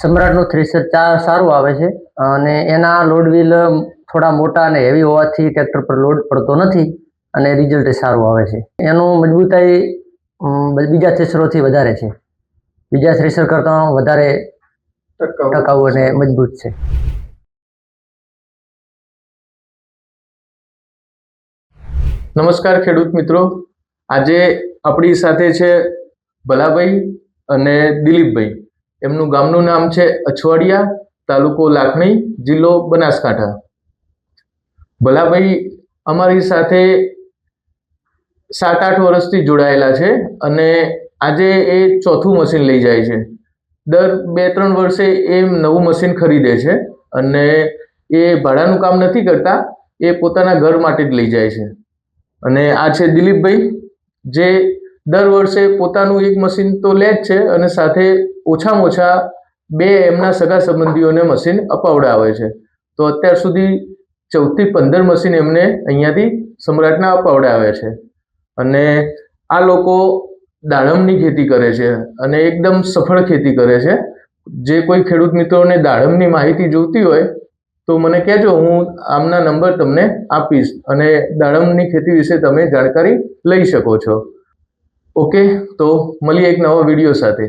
સમ્રાટનું thresher સારું આવે છે અને એના લોડ વ્હીલ થોડા મોટા અને હેવી હોવાથી ટ્રેક્ટર પર લોડ પડતો નથી અને રિઝલ્ટ સારું આવે છે. એનું મજબૂતાઈ બીજા થ્રેશરોથી વધારે છે. બીજા થ્રેશર કરતાં વધારે ટકાઉ અને મજબૂત છે. નમસ્કાર ખેડૂત મિત્રો, આજે આપણી સાથે છે ભલાભાઈ અને દિલીપભાઈ. એમનું ગામનું નામ છે અછવાડિયા, તાલુકો લાખણી, જિલ્લો બનાસકાંઠા. ભલાભાઈ અમારી સાથે 7-8 વર્ષથી જોડાયેલા છે અને આજે એ ચોથું મશીન લઈ જાય છે. દર 2-3 વર્ષે એ નવું મશીન ખરીદે છે અને એ ભાડાનું કામ નથી કરતા, એ પોતાના ઘર માટે જ લઈ જાય છે. અને આ છે દિલીપભાઈ, જે દર વર્ષે પોતાનું એક મશીન તો લે જ છે અને સાથે ઓછામાં ઓછા 2 એમના સગા સંબંધીઓને મશીન અપાવડાવે છે. તો અત્યાર સુધી 14 થી 15 મશીન એમને અહીંયાથી સમ્રાટના અપાવડાવે છે. અને આ લોકો દાડમની ખેતી કરે છે અને એકદમ સફળ ખેતી કરે છે. જે કોઈ ખેડૂત મિત્રોને દાડમની માહિતી જોઈતી હોય તો મને કહેજો, હું આમના નંબર તમને આપીશ અને દાડમની ખેતી વિશે તમે જાણકારી લઈ શકો છો. ઓકે, તો મળીએ એક નવા વિડીયો સાથે.